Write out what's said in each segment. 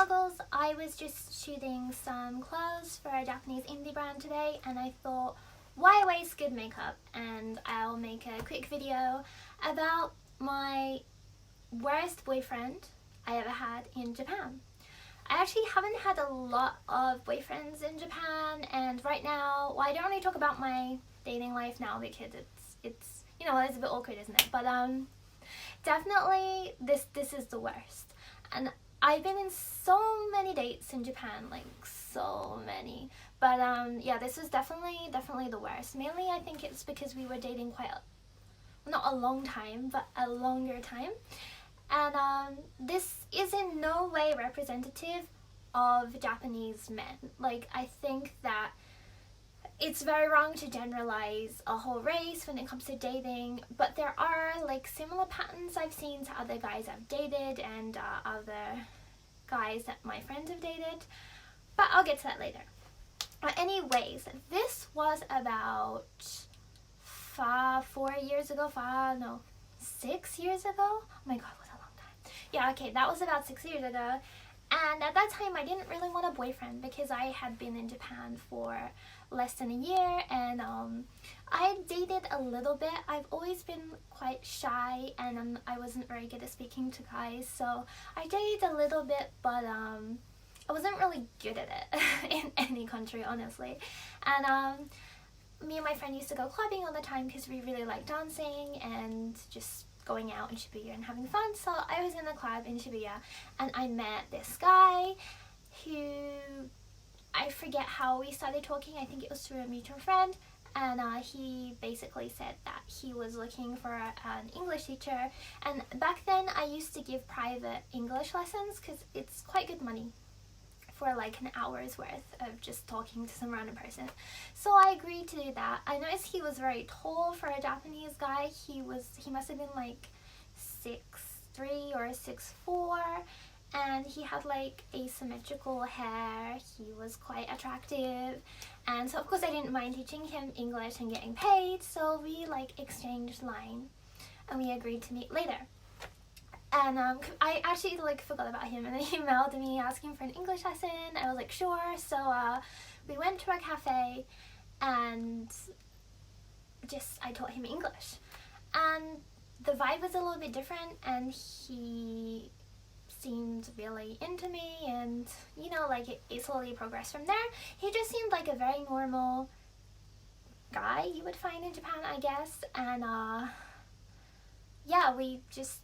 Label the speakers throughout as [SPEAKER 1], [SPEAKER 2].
[SPEAKER 1] Muggles. I was just shooting some clothes for a Japanese indie brand today, and I thought, why waste good makeup? And I'll make a quick video about my worst boyfriend I ever had in Japan. I actually haven't had a lot of boyfriends in Japan, and right now, well, I don't really talk about my dating life now because it's you know, it's a bit awkward, isn't it? But definitely this is the worst. And I've been in so many dates in Japan, like so many. But yeah, this was definitely the worst. Mainly I think it's because we were dating quite not a long time, but a longer time. And this is in no way representative of Japanese men. Like, I think that it's very wrong to generalize a whole race when it comes to dating, but there are like similar patterns I've seen to other guys I've dated and other guys that my friends have dated, but I'll get to that later. Anyways, this was about 6 years ago. Oh my god, what a long time. Yeah, okay, that was about 6 years ago. And at that time, I didn't really want a boyfriend because I had been in Japan for less than a year, and I dated a little bit. I've always been quite shy, and I wasn't very good at speaking to guys, so I dated a little bit, but I wasn't really good at it in any country, honestly. And me and my friend used to go clubbing all the time because we really liked dancing and just going out in Shibuya and having fun. So I was in a club in Shibuya and I met this guy who, I forget how we started talking. I think it was through a mutual friend, and he basically said that he was looking for an English teacher. And back then I used to give private English lessons because it's quite good money for like an hour's worth of just talking to some random person. So I agreed to do that. I noticed he was very tall for a Japanese guy. He must have been like 6'3" or 6'4", and he had like asymmetrical hair. He was quite attractive, and so of course I didn't mind teaching him English and getting paid, so we like exchanged line and we agreed to meet later. And I actually like forgot about him, and he emailed me asking for an English lesson. I was like, sure. So we went to a cafe and I taught him English, and the vibe was a little bit different, and he seemed really into me, and you know, like it slowly progressed from there. He just seemed like a very normal guy you would find in Japan, I guess. And yeah, we just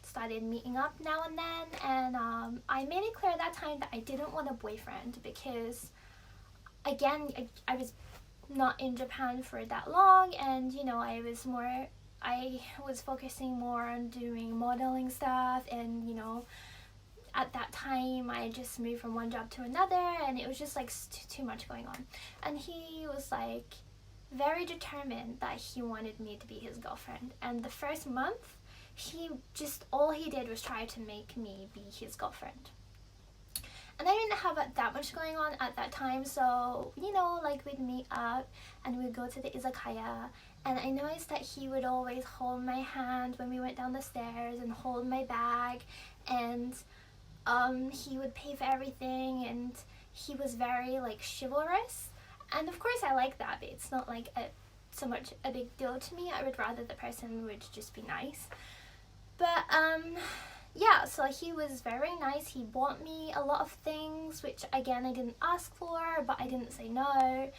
[SPEAKER 1] started meeting up now and then, and I made it clear at that time that I didn't want a boyfriend because, again, I was not in Japan for that long, and you know, I was focusing more on doing modeling stuff, and you know, at that time I just moved from one job to another, and it was just like too much going on. And he was like very determined that he wanted me to be his girlfriend, and the first month all he did was try to make me be his girlfriend. And I didn't have that much going on at that time, so you know, like we'd meet up and we'd go to the izakaya, and I noticed that he would always hold my hand when we went down the stairs and hold my bag, and he would pay for everything, and he was very like chivalrous. And of course I like that, but it's not like so much a big deal to me. I would rather the person would just be nice. But yeah, so he was very nice. He bought me a lot of things, which again I didn't ask for, but I didn't say no.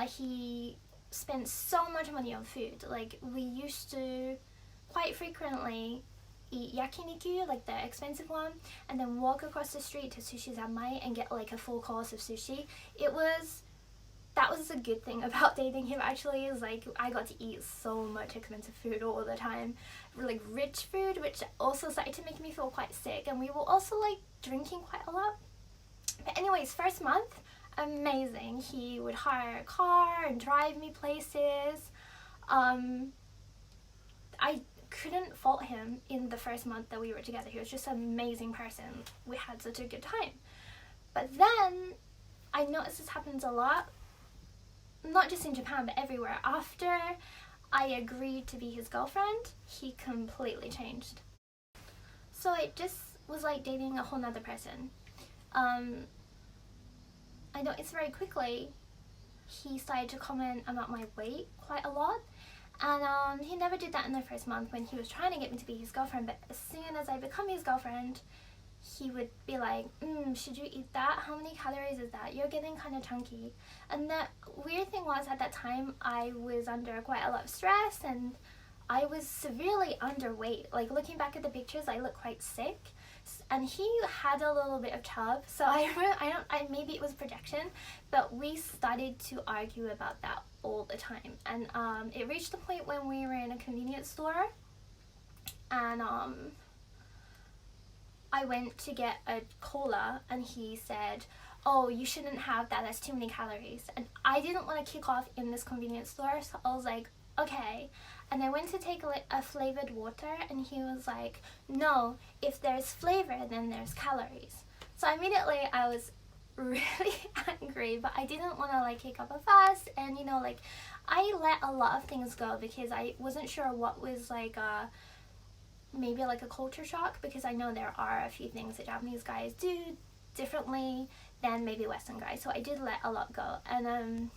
[SPEAKER 1] He spent so much money on food. Like, we used to quite frequently eat yakiniku, like the expensive one, and then walk across the street to Sushi Zanmai and get like a full course of sushi. That was a good thing about dating him, actually, is like I got to eat so much expensive food all the time, like rich food, which also started to make me feel quite sick, and we were also like drinking quite a lot. But anyways, first month, amazing. He would hire a car and drive me places. I couldn't fault him in the first month that we were together. He was just an amazing person. We had such a good time. But then I noticed this happens a lot, not just in Japan, but everywhere. After I agreed to be his girlfriend, he completely changed. So it just was like dating a whole nother person. I noticed very quickly he started to comment about my weight quite a lot. And he never did that in the first month when he was trying to get me to be his girlfriend. But as soon as I become his girlfriend, he would be like, should you eat that? How many calories is that? You're getting kind of chunky. And the weird thing was, at that time, I was under quite a lot of stress and I was severely underweight. Like, looking back at the pictures, I look quite sick. And he had a little bit of chub, so maybe it was projection, but we started to argue about that all the time. And it reached the point when we were in a convenience store, and I went to get a cola, and he said, oh, you shouldn't have that, that's too many calories. And I didn't want to kick off in this convenience store, so I was like, okay. And I went to take a flavored water, and he was like, no, if there's flavor, then there's calories. So immediately I was really angry, but I didn't want to like kick up a fuss. And you know, like, I let a lot of things go because I wasn't sure what was like maybe like a culture shock, because I know there are a few things that Japanese guys do differently than maybe Western guys. So I did let a lot go. And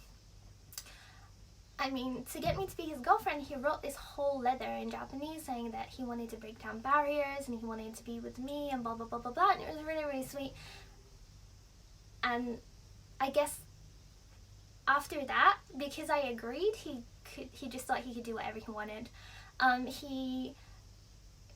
[SPEAKER 1] I mean, to get me to be his girlfriend, he wrote this whole letter in Japanese saying that he wanted to break down barriers and he wanted to be with me and blah, blah, blah, blah, blah. And it was really, really sweet. And I guess after that, because I agreed, he just thought he could do whatever he wanted. He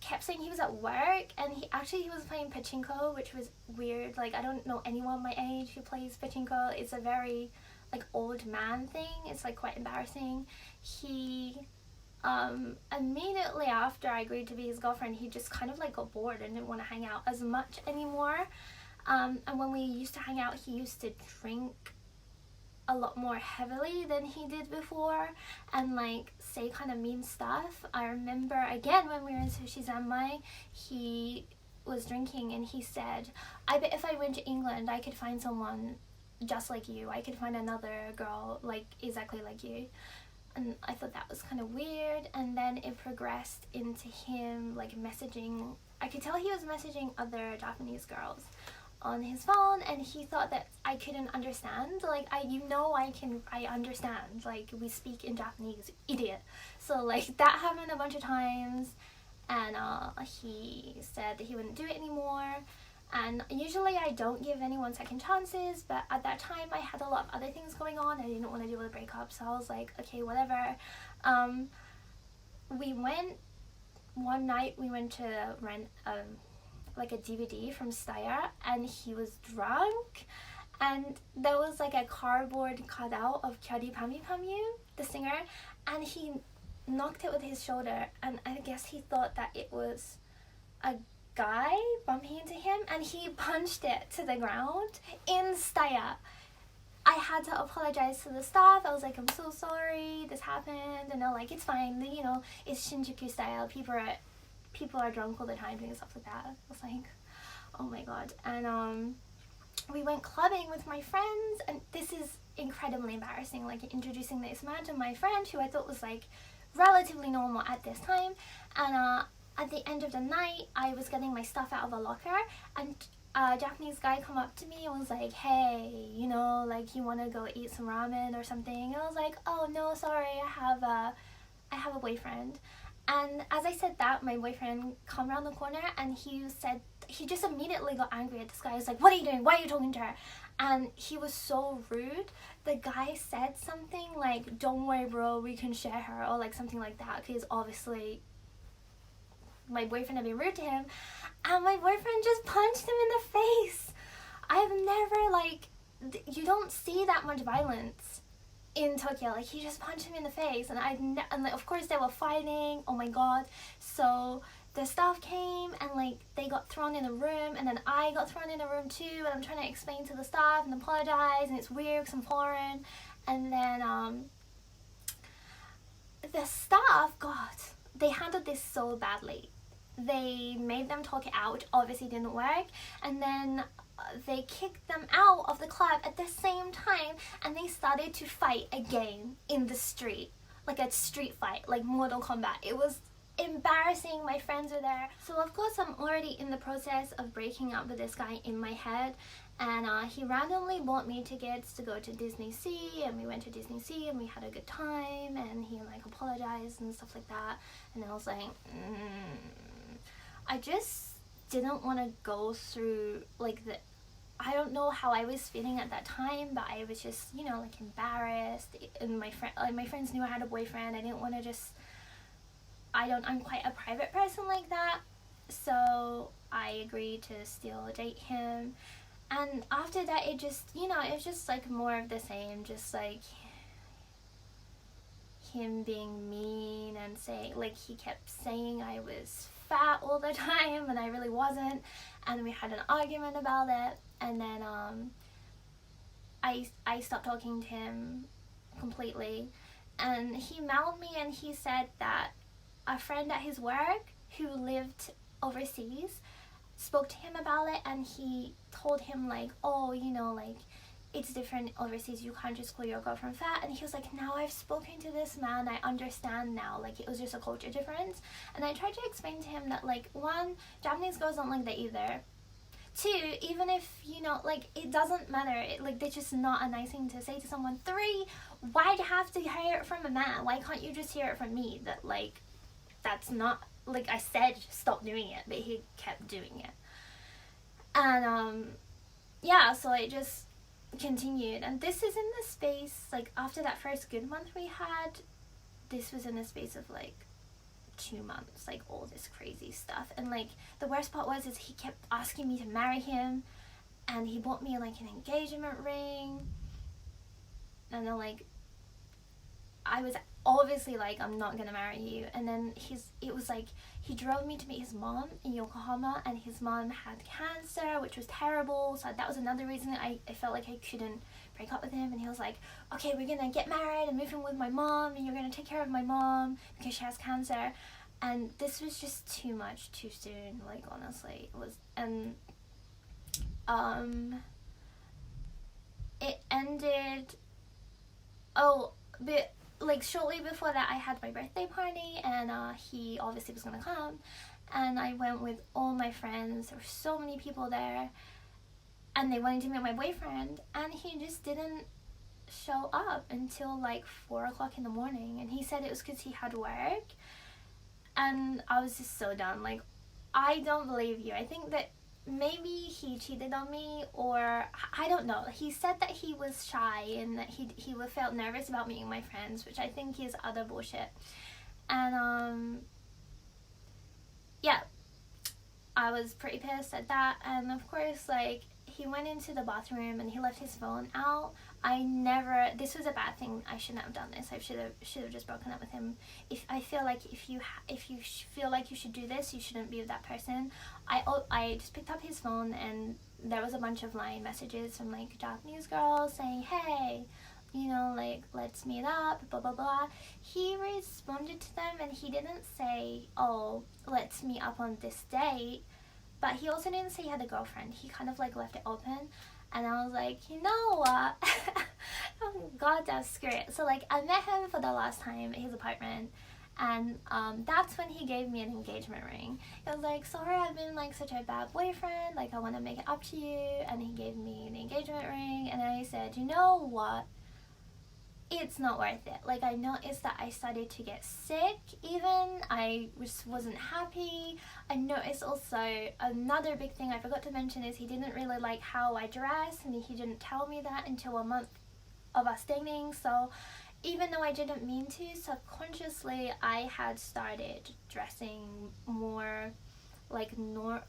[SPEAKER 1] kept saying he was at work, and he was playing pachinko, which was weird. Like, I don't know anyone my age who plays pachinko. It's a very like old man thing. It's like quite embarrassing. He immediately after I agreed to be his girlfriend, he just kind of like got bored and didn't want to hang out as much anymore. And when we used to hang out, he used to drink a lot more heavily than he did before, and like say kind of mean stuff. I remember again when we were in Sushi Zanmai, he was drinking and he said, I bet if I went to England I could find someone just like you. I could find another girl like exactly like you. And I thought that was kind of weird. And then it progressed into him like messaging. I could tell he was messaging other Japanese girls on his phone, and he thought that I couldn't understand. Like, I understand, like, we speak in Japanese, idiot. So like that happened a bunch of times, and he said that he wouldn't do it anymore. And usually I don't give anyone second chances, but at that time I had a lot of other things going on. I didn't want to deal with a breakup, so I was like, okay, whatever. One night we went to rent like a DVD from Steyr, and he was drunk, and there was like a cardboard cutout of Kyari Pami Pamyu, the singer, and he knocked it with his shoulder, and I guess he thought that it was a guy bumping into him, and he punched it to the ground in Steyr. I had to apologize to the staff. I was like, I'm so sorry, this happened, and they're like, it's fine, you know, it's Shinjuku style, people are drunk all the time doing stuff like that. I was like, oh my god. And we went clubbing with my friends, and this is incredibly embarrassing, like introducing this man to my friend who I thought was like relatively normal at this time. And at the end of the night, I was getting my stuff out of a locker, and a Japanese guy come up to me and was like, hey, you know, like, you want to go eat some ramen or something? And I was like, oh no, sorry, I have a boyfriend. And as I said that, my boyfriend come around the corner, and he just immediately got angry at this guy. He was like, what are you doing? Why are you talking to her? And he was so rude. The guy said something like, don't worry bro, we can share her, or like something like that, because obviously my boyfriend had been rude to him, and my boyfriend just punched him in the face. I've never, like, you don't see that much violence in Tokyo. Like, he just punched him in the face, and and like, of course they were fighting. Oh my god. So the staff came, and like they got thrown in a room, and then I got thrown in a room too, and I'm trying to explain to the staff and apologize, and it's weird because I'm foreign. And then the staff, god, they handled this so badly. They made them talk it out, which obviously didn't work, and then they kicked them out of the club at the same time, and they started to fight again in the street, like a street fight, like Mortal Kombat. It was embarrassing. My friends are there. So of course I'm already in the process of breaking up with this guy in my head. And he randomly bought me tickets to go to Disney Sea, and we went to Disney Sea and we had a good time, and he like apologized and stuff like that. And I was like, I just didn't want to go through like the, I don't know how I was feeling at that time, but I was just, you know, like embarrassed. And my friends knew I had a boyfriend. I didn't want to just, I'm quite a private person like that. So I agreed to still date him. And after that, it just, you know, it was just like more of the same, just like him being mean and saying, like, he kept saying I was fat all the time and I really wasn't. And we had an argument about it. And then I stopped talking to him completely. And he mailed me and he said that a friend at his work who lived overseas spoke to him about it, and he told him like, oh, you know, like, it's different overseas, you can't just call your girlfriend fat. And he was like, now I've spoken to this man, I understand now, like, it was just a culture difference. And I tried to explain to him that, like, one, Japanese girls don't like that either. Two, even if, you know, like, it doesn't matter, like, that's just not a nice thing to say to someone. Three, why do you have to hear it from a man? Why can't you just hear it from me that, like, that's not, like, I said stop doing it, but he kept doing it. And yeah, so it just continued. And this is in the space, like, after that first good month we had, this was in the space of like 2 months, like, all this crazy stuff. And like, the worst part was is he kept asking me to marry him, and he bought me like an engagement ring. And then, like, I was obviously like, I'm not gonna marry you. And then it was like, he drove me to meet his mom in Yokohama, and his mom had cancer, which was terrible. So that was another reason I felt like I couldn't break up with him. And he was like, okay, we're gonna get married and move in with my mom, and you're gonna take care of my mom because she has cancer. And this was just too much too soon, like, honestly. It was. And it ended, but like, shortly before that I had my birthday party, and he obviously was gonna come, and I went with all my friends. There were so many people there, and they wanted to meet my boyfriend, and he just didn't show up until like 4 o'clock in the morning. And he said it was because he had work, and I was just so done. Like, I don't believe you. I think that maybe he cheated on me, or I don't know. He said that he was shy and that he felt nervous about meeting my friends, which I think is other bullshit. And yeah, I was pretty pissed at that. And of course, like, he went into the bathroom and he left his phone out. This was a bad thing. I shouldn't have done this. I should have just broken up with him. I feel like if you feel like you should do this, you shouldn't be with that person. I just picked up his phone, and there was a bunch of like messages from like Japanese girls saying, hey, you know, like, let's meet up, blah blah blah. He responded to them, and he didn't say, oh, let's meet up on this date, but he also didn't say he had a girlfriend. He kind of like left it open. And I was like, you know what? Oh, God, that's screw it. So like, I met him for the last time at his apartment, and that's when he gave me an engagement ring. He was like, sorry, I've been like such a bad boyfriend, like, I want to make it up to you. And he gave me an engagement ring, and I said, you know what? It's not worth it. Like, I noticed that I started to get sick even. I wasn't happy. I noticed also another big thing I forgot to mention is he didn't really like how I dress, and he didn't tell me that until a month of us dating. So even though I didn't mean to, subconsciously I had started dressing more like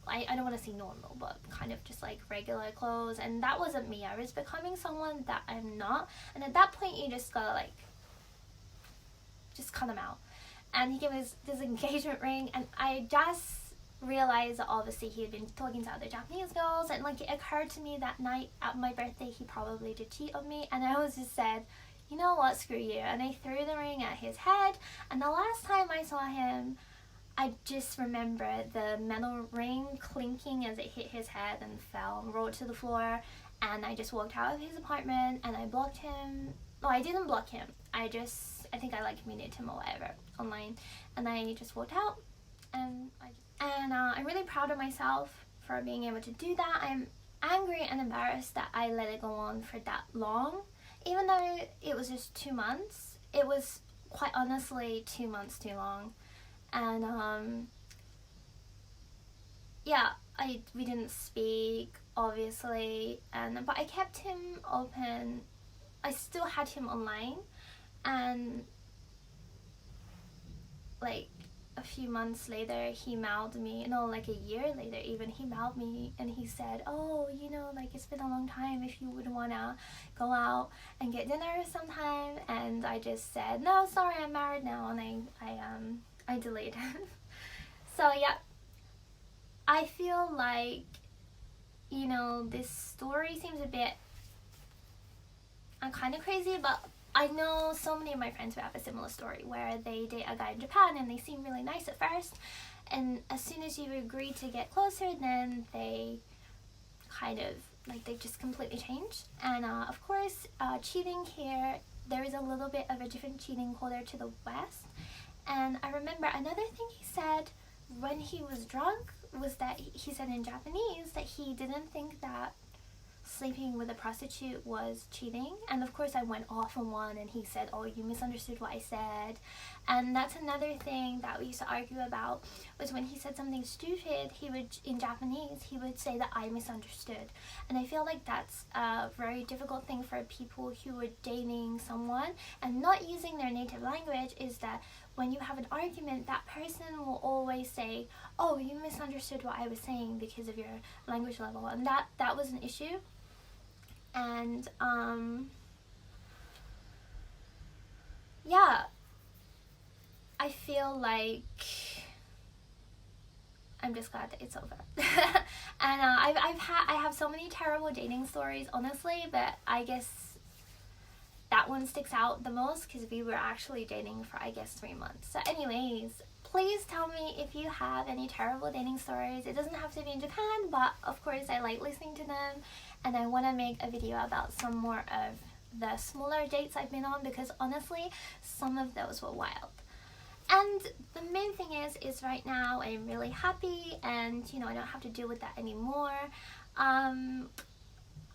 [SPEAKER 1] I don't want to say normal, but kind of just like regular clothes. And that wasn't me. I was becoming someone that I'm not. And at that point, you just gotta like just cut them out. And he gave us this engagement ring, and I just realized that obviously he had been talking to other Japanese girls, and like, it occurred to me that night at my birthday he probably did cheat on me. And I was just said, you know what, screw you. And I threw the ring at his head. And the last time I saw him, I just remember the metal ring clinking as it hit his head and fell and rolled to the floor. And I just walked out of his apartment, and I blocked him. No, I didn't block him. I just I think I communicated him or whatever online, and I just walked out, and I'm really proud of myself for being able to do that. I'm angry and embarrassed that I let it go on for that long, even though it was just 2 months. It was quite honestly 2 months too long, and yeah, we didn't speak obviously, but I kept him open. I still had him online, and like a few months later he mailed me, no, like a year later even, he mailed me and he said, oh, you know, like it's been a long time, if you would wanna go out and get dinner sometime. And I just said, no, sorry, I'm married now, and I deleted him. So yeah, I feel like, you know, this story seems a bit kind of crazy, but I know so many of my friends who have a similar story where they date a guy in Japan and they seem really nice at first, and as soon as you agree to get closer, then they kind of they just completely change. And of course, cheating here, there is a little bit of a different cheating culture to the West. And I remember another thing he said when he was drunk was that he said in Japanese that he didn't think that sleeping with a prostitute was cheating. And of course I went off on one, and he said, oh, you misunderstood what I said. And that's another thing that we used to argue about, was when he said something stupid, he would, in Japanese, he would say that I misunderstood. And I feel like that's a very difficult thing for people who are dating someone and not using their native language, is that when you have an argument, that person will always say, oh, you misunderstood what I was saying because of your language level. And that was an issue. And yeah, I feel like I'm just glad that it's over. And I have so many terrible dating stories, honestly, but I guess that one sticks out the most because we were actually dating for, I guess, 3 months. So anyways, please tell me if you have any terrible dating stories. It doesn't have to be in Japan, but of course I like listening to them, and I want to make a video about some more of the smaller dates I've been on, because honestly, some of those were wild. And the main thing is right now I'm really happy, and you know, I don't have to deal with that anymore.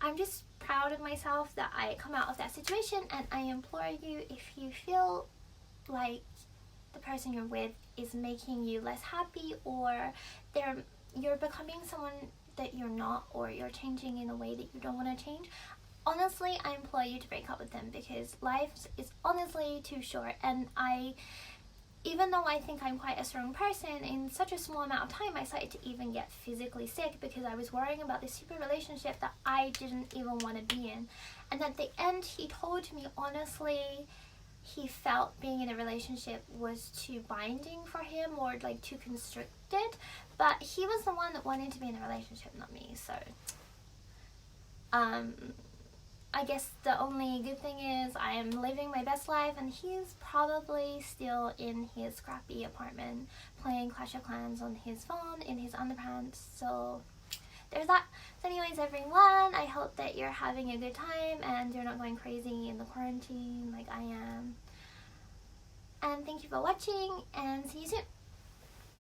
[SPEAKER 1] I'm just proud of myself that I come out of that situation, and I implore you, if you feel like the person you're with is making you less happy, or you're becoming someone that you're not, or you're changing in a way that you don't want to change, honestly, I implore you to break up with them, because life is honestly too short. And even though I think I'm quite a strong person, in such a small amount of time I started to even get physically sick because I was worrying about this stupid relationship that I didn't even want to be in. And at the end, he told me honestly he felt being in a relationship was too binding for him, or like too constricted, but he was the one that wanted to be in a relationship, not me. So I guess the only good thing is I am living my best life, and he's probably still in his scrappy apartment playing Clash of Clans on his phone in his underpants. So there's that. So anyways, everyone, I hope that you're having a good time and you're not going crazy in the quarantine like I am. And thank you for watching, and see you soon.